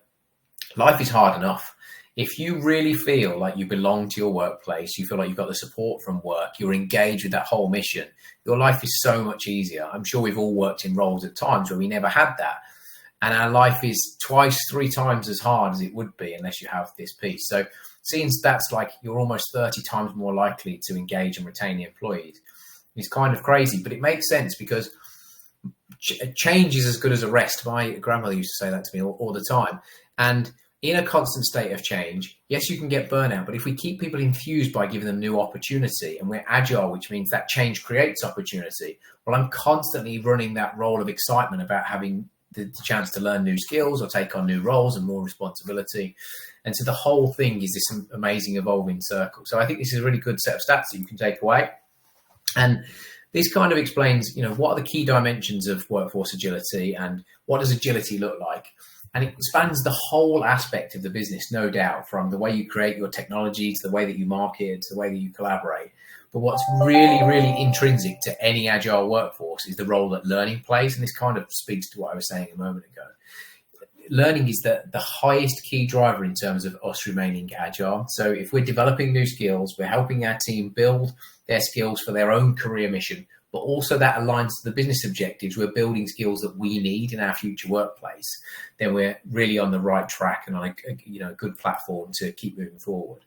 life is hard enough. If you really feel like you belong to your workplace, you feel like you've got the support from work, you're engaged with that whole mission, your life is so much easier. I'm sure we've all worked in roles at times where we never had that. And our life is 2-3 times as hard as it would be unless you have this piece. So seeing stats like you're almost 30 times more likely to engage and retain the employees is kind of crazy, but it makes sense, because change is as good as a rest. My grandmother used to say that to me all the time. And in a constant state of change, yes, you can get burnout, but if we keep people infused by giving them new opportunity, and we're agile, which means that change creates opportunity, well, I'm constantly running that role of excitement about having the chance to learn new skills or take on new roles and more responsibility. And so the whole thing is this amazing evolving circle. So I think this is a really good set of stats that you can take away. And this kind of explains, what are the key dimensions of workforce agility and what does agility look like? And it spans the whole aspect of the business, no doubt, from the way you create your technology to the way that you market, to the way that you collaborate. But what's really, really intrinsic to any agile workforce is the role that learning plays. And this kind of speaks to what I was saying a moment ago. Learning is the highest key driver in terms of us remaining agile. So if we're developing new skills, we're helping our team build their skills for their own career mission, but also that aligns to the business objectives. We're building skills that we need in our future workplace. Then we're really on the right track and on a good platform to keep moving forward.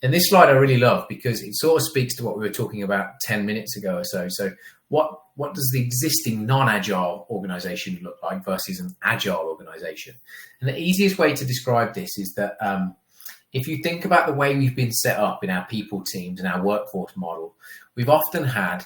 And this slide I really love, because it sort of speaks to what we were talking about 10 minutes ago or so. So what does the existing non-agile organization look like versus an agile organization? And the easiest way to describe this is that if you think about the way we've been set up in our people teams and our workforce model, we've often had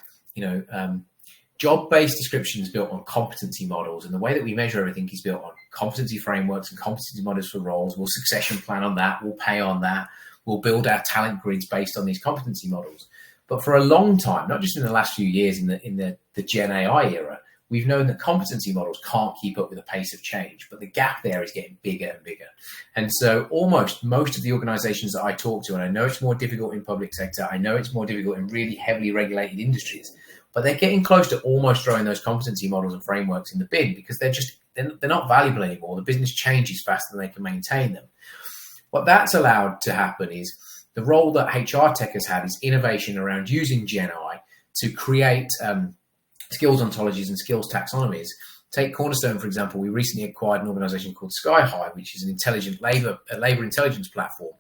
job-based description is built on competency models, and the way that we measure everything is built on competency frameworks and competency models for roles. We'll succession plan on that. We'll pay on that. We'll build our talent grids based on these competency models. But for a long time, not just in the last few years in the Gen AI era, we've known that competency models can't keep up with the pace of change, but the gap there is getting bigger and bigger. And so almost most of the organizations that I talk to, and I know it's more difficult in public sector, I know it's more difficult in really heavily regulated industries, but they're getting close to almost throwing those competency models and frameworks in the bin because they're not valuable anymore. The business changes faster than they can maintain them. What that's allowed to happen is the role that HR tech has had is innovation around using Gen AI to create skills ontologies and skills taxonomies. Take Cornerstone, for example. We recently acquired an organization called SkyHive, which is an intelligent labor intelligence platform.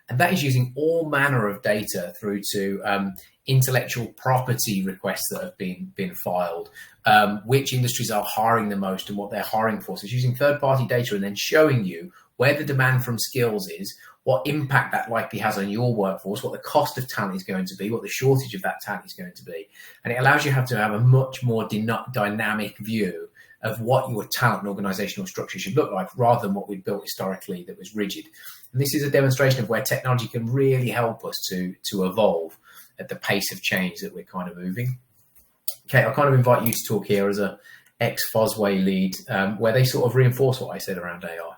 And that is using all manner of data through to intellectual property requests that have been filed, which industries are hiring the most and what they're hiring for. So it's using third-party data and then showing you where the demand from skills is, what impact that likely has on your workforce, what the cost of talent is going to be, what the shortage of that talent is going to be. And it allows you to have a much more dynamic view of what your talent and organizational structure should look like, rather than what we've built historically that was rigid. And this is a demonstration of where technology can really help us to evolve at the pace of change that we're kind of moving. Okay, I'll kind of invite you to talk here as a ex-Fosway lead, where they sort of reinforce what I said around AI.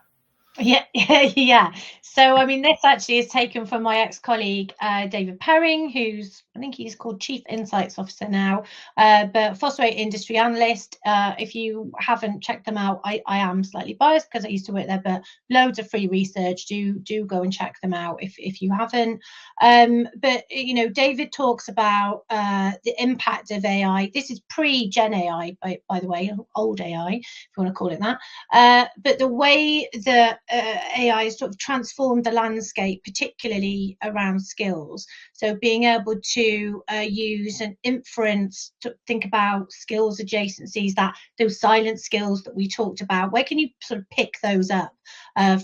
Yeah. So, I mean, this actually is taken from my ex-colleague, David Perring, I think he's called Chief Insights Officer now, but Fosway industry analyst. If you haven't checked them out, I am slightly biased because I used to work there, but loads of free research. Do go and check them out if you haven't. But, you know, David talks about the impact of AI. This is pre-Gen AI, by the way, old AI, if you want to call it that. But the way that AI has sort of transformed the landscape, particularly around skills. So being able to use an inference to think about skills adjacencies, those silent skills that we talked about, where can you sort of pick those up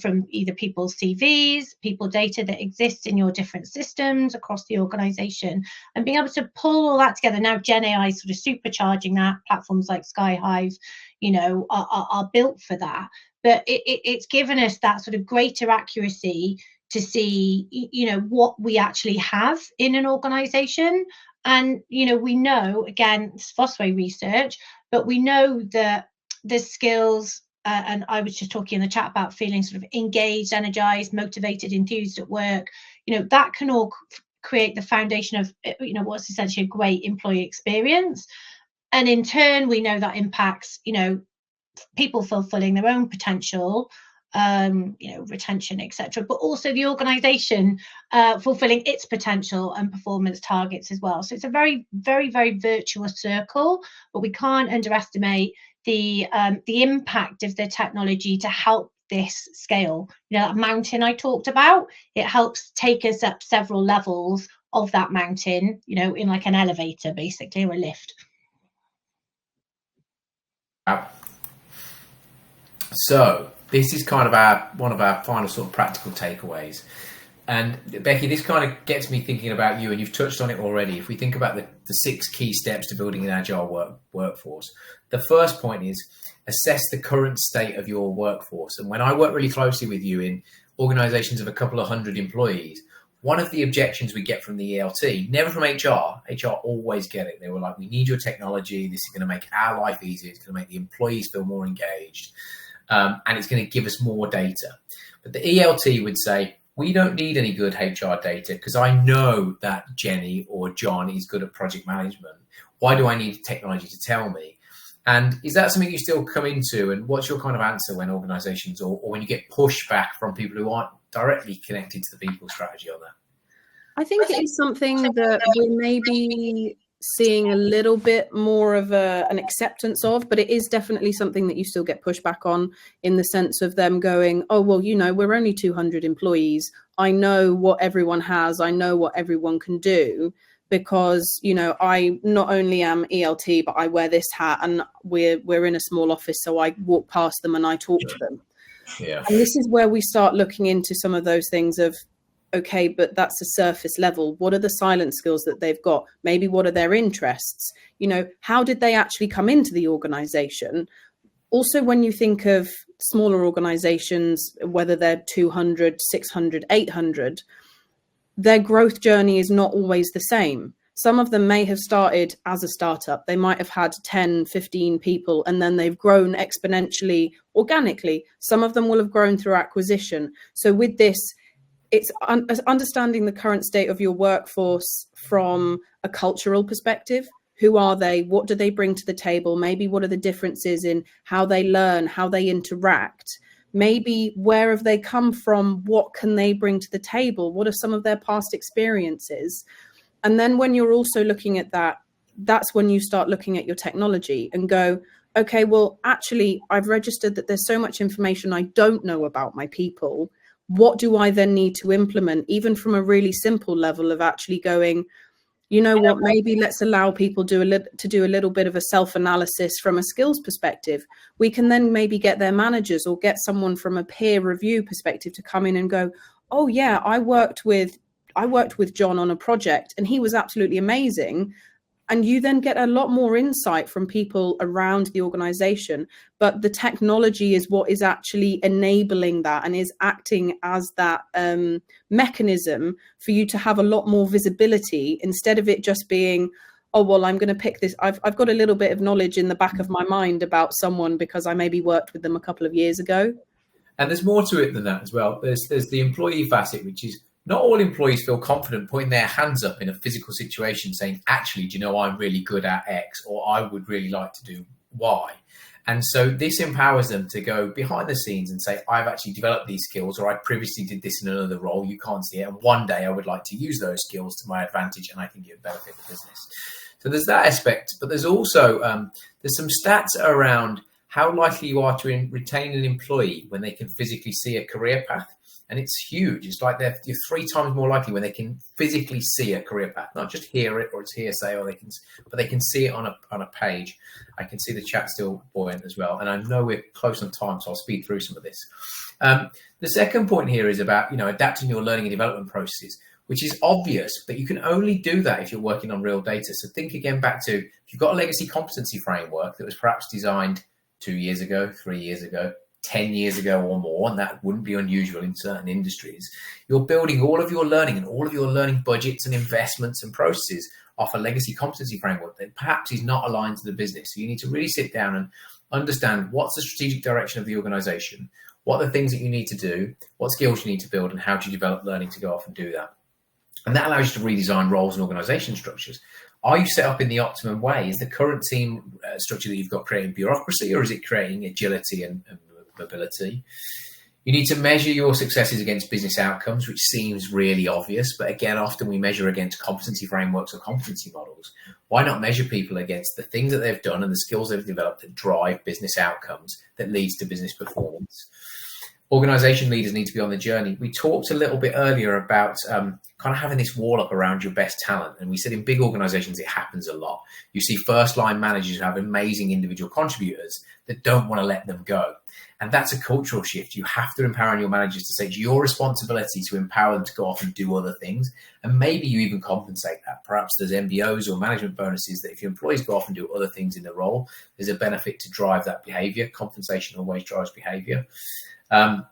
from either people's CVs, people data that exists in your different systems across the organization, and being able to pull all that together. Now Gen AI is sort of supercharging that. Platforms like SkyHive, you know, are built for that. But it's given us that sort of greater accuracy to see, you know, what we actually have in an organization. And, you know, we know, again, it's Fosway research, but we know that the skills, and I was just talking in the chat about feeling sort of engaged, energized, motivated, enthused at work, you know, that can all create the foundation of, you know, what's essentially a great employee experience. And in turn, we know that impacts, you know, people fulfilling their own potential, you know, retention, etc., but also the organization fulfilling its potential and performance targets as well. So it's a very, very, very virtuous circle, but we can't underestimate the impact of the technology to help this scale. You know, that mountain I talked about, it helps take us up several levels of that mountain, you know, in like an elevator, basically, or a lift. So this is kind of one of our final sort of practical takeaways. And Becky, this kind of gets me thinking about you, and you've touched on it already. If we think about the 6 key steps to building an agile workforce, the first point is assess the current state of your workforce. And when I work really closely with you in organizations of a couple of hundred employees, one of the objections we get from the ELT, never from HR always get it. They were like, we need your technology. This is going to make our life easier. It's going to make the employees feel more engaged. And it's going to give us more data. But the ELT would say, we don't need any good HR data because I know that Jenny or John is good at project management. Why do I need technology to tell me? And is that something you still come into? And what's your kind of answer when organizations or when you get pushback from people who aren't directly connected to the people strategy on that? I think it is something that we're maybe seeing a little bit more of an acceptance of, but it is definitely something that you still get pushback on, in the sense of them going, oh, well, you know, we're only 200 employees. I know what everyone has. I know what everyone can do, because, you know, I not only am ELT, but I wear this hat, and we're in a small office. So I walk past them and I talk to them. Yeah. And this is where we start looking into some of those things of, okay, but that's a surface level. What are the silent skills that they've got? Maybe what are their interests? You know, how did they actually come into the organization? Also, when you think of smaller organizations, whether they're 200, 600, 800, their growth journey is not always the same. Some of them may have started as a startup. They might have had 10, 15 people, and then they've grown exponentially, organically. Some of them will have grown through acquisition. So with this, it's understanding the current state of your workforce from a cultural perspective. Who are they? What do they bring to the table? Maybe what are the differences in how they learn, how they interact? Maybe where have they come from? What can they bring to the table? What are some of their past experiences? And then when you're also looking at that, that's when you start looking at your technology and go, okay, well, actually, I've registered that there's so much information I don't know about my people. What do I then need to implement, even from a really simple level of actually going, you know what, maybe let's allow people to do a little bit of a self-analysis from a skills perspective. We can then maybe get their managers or get someone from a peer review perspective to come in and go, oh yeah, I worked with John on a project and he was absolutely amazing. And you then get a lot more insight from people around the organization. But the technology is what is actually enabling that and is acting as that mechanism for you to have a lot more visibility, instead of it just being, oh, well, I'm going to pick this. I've got a little bit of knowledge in the back of my mind about someone because I maybe worked with them a couple of years ago. And there's more to it than that as well. There's the employee facet, which is not all employees feel confident putting their hands up in a physical situation saying, actually, do you know, I'm really good at X, or I would really like to do Y. And so this empowers them to go behind the scenes and say, I've actually developed these skills, or I previously did this in another role. You can't see it. And one day I would like to use those skills to my advantage and I think it would benefit the business. So there's that aspect, but there's also, there's some stats around how likely you are to retain an employee when they can physically see a career path. And it's huge. It's like you're 3 times more likely when they can physically see a career path, not just hear it or it's hearsay, but they can see it on a page. I can see the chat still buoyant as well. And I know we're close on time, so I'll speed through some of this. The second point here is about, adapting your learning and development processes, which is obvious, but you can only do that if you're working on real data. So think again back to, if you've got a legacy competency framework that was perhaps designed 2 years ago, 3 years ago, 10 years ago or more, and that wouldn't be unusual in certain industries, you're building all of your learning and all of your learning budgets and investments and processes off a legacy competency framework that perhaps is not aligned to the business. So you need to really sit down and understand what's the strategic direction of the organization, what are the things that you need to do, what skills you need to build, and how do you develop learning to go off and do that. And that allows you to redesign roles and organization structures. Are you set up in the optimum way? Is the current team structure that you've got creating bureaucracy, or is it creating agility and mobility? You need to measure your successes against business outcomes, which seems really obvious, but again, often we measure against competency frameworks or competency models. Why not measure people against the things that they've done and the skills they've developed that drive business outcomes that leads to business performance? Organization leaders need to be on the journey. We talked a little bit earlier about kind of having this wall up around your best talent. And we said in big organizations, it happens a lot. You see first line managers who have amazing individual contributors that don't want to let them go. And that's a cultural shift. You have to empower your managers to say it's your responsibility to empower them to go off and do other things. And maybe you even compensate that. Perhaps there's MBOs or management bonuses that if your employees go off and do other things in the role, there's a benefit to drive that behavior. Compensation always drives behavior. And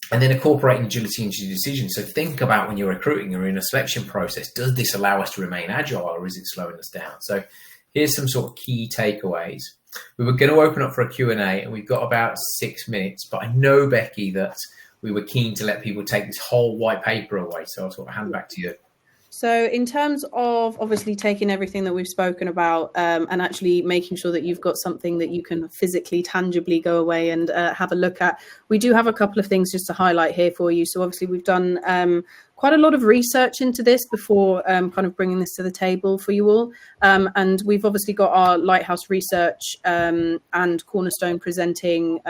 then incorporating agility into your decisions. So think about when you're recruiting or in a selection process, does this allow us to remain agile or is it slowing us down? So here's some sort of key takeaways. We were going to open up for a Q&A and we've got about 6 minutes, but I know, Becky, that we were keen to let people take this whole white paper away. So I'll sort of hand back to you. So in terms of obviously taking everything that we've spoken about and actually making sure that you've got something that you can physically, tangibly go away and have a look at, we do have a couple of things just to highlight here for you. So obviously we've done quite a lot of research into this before kind of bringing this to the table for you all. And we've obviously got our Lighthouse Research and Cornerstone presenting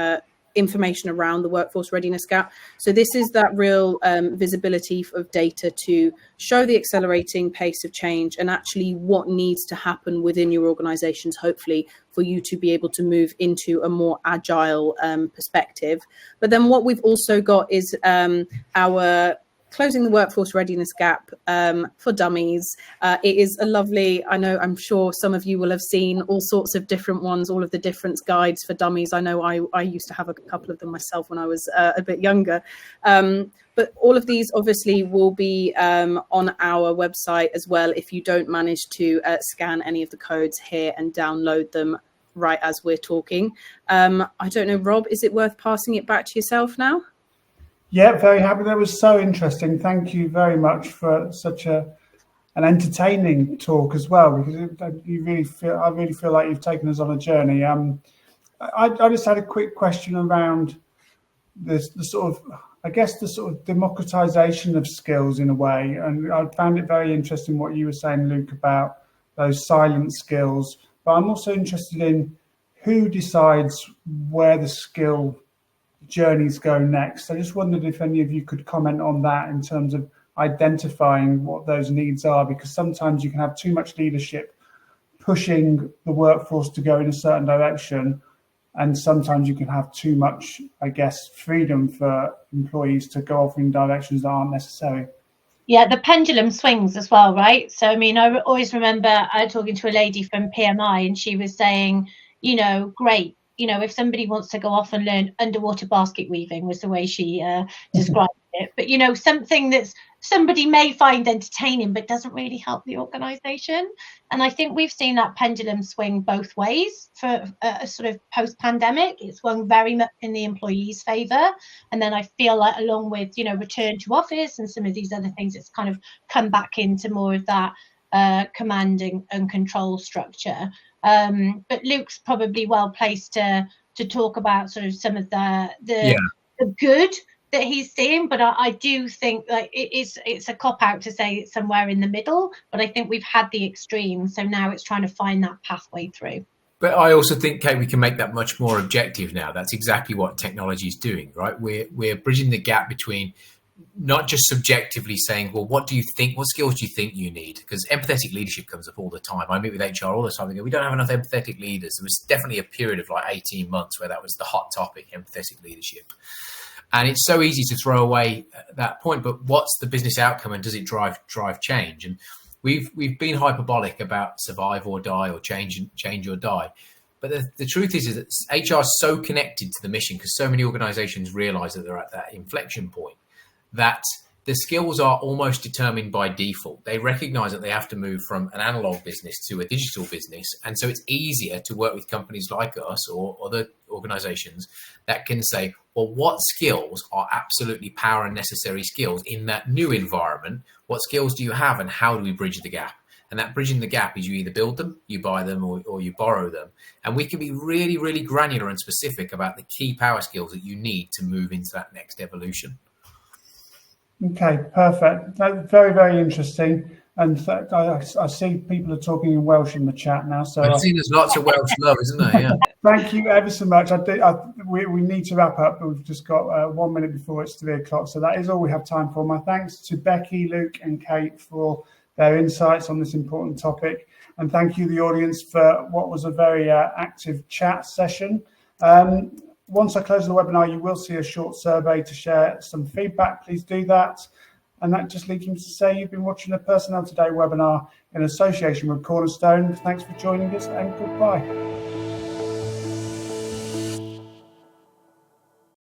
information around the workforce readiness gap. So this is that real visibility of data to show the accelerating pace of change and actually what needs to happen within your organizations, hopefully, for you to be able to move into a more agile perspective. But then what we've also got is our closing the workforce readiness gap for dummies. It is a lovely, I'm sure some of you will have seen all sorts of different ones, all of the different guides for dummies. I know I used to have a couple of them myself when I was a bit younger. But all of these obviously will be on our website as well if you don't manage to scan any of the codes here and download them right as we're talking. I don't know, Rob, is it worth passing it back to yourself now? Yeah, very happy. That was so interesting. Thank you very much for such an entertaining talk as well, because I really feel like you've taken us on a journey. I just had a quick question around the sort of democratization of skills in a way, and I found it very interesting what you were saying, Luke, about those silent skills. But I'm also interested in who decides where the skill journeys go next. I just wondered if any of you could comment on that in terms of identifying what those needs are, because sometimes you can have too much leadership pushing the workforce to go in a certain direction, and sometimes you can have too much, I guess, freedom for employees to go off in directions that aren't necessary. Yeah, the pendulum swings as well, right? So, I mean, I always remember talking to a lady from PMI, and she was saying, great, if somebody wants to go off and learn underwater basket weaving, was the way she described it. But, something that's somebody may find entertaining, but doesn't really help the organisation. And I think we've seen that pendulum swing both ways for a sort of post-pandemic. It swung very much in the employees' favour. And then I feel like along with, return to office and some of these other things, it's kind of come back into more of that command and control structure. But Luke's probably well placed to talk about sort of some of the good that he's seeing, but I do think like it's a cop out to say it's somewhere in the middle, but I think we've had the extreme, so now it's trying to find that pathway through. But I also think, Kate, we can make that much more objective now. That's exactly what technology is doing, right? We're bridging the gap between not just subjectively saying, well, what do you think? What skills do you think you need? Because empathetic leadership comes up all the time. I meet with HR all the time. They go, we don't have enough empathetic leaders. There was definitely a period of like 18 months where that was the hot topic, empathetic leadership. And it's so easy to throw away that point. But what's the business outcome, and does it drive change? And we've been hyperbolic about survive or die, or change or die. But the truth is that HR is so connected to the mission, because so many organizations realize that they're at that inflection point, that the skills are almost determined by default. They recognize that they have to move from an analog business to a digital business. And so it's easier to work with companies like us or other organizations that can say, well, what skills are absolutely power and necessary skills in that new environment? What skills do you have, and how do we bridge the gap? And that bridging the gap is you either build them, you buy them, or you borrow them. And we can be really, really granular and specific about the key power skills that you need to move into that next evolution. Okay, perfect. Very, very interesting. And I see people are talking in Welsh in the chat now. So I've seen there's lots of Welsh love, isn't there? Yeah. Thank you ever so much. We need to wrap up, but we've just got 1 minute before it's 3 o'clock. So that is all we have time for. My thanks to Becky, Luke and Kate for their insights on this important topic. And thank you, the audience, for what was a very active chat session. Once I close the webinar, you will see a short survey to share some feedback. Please do that. And that just leads me to say you've been watching a Personnel Today webinar in association with Cornerstone. Thanks for joining us, and goodbye.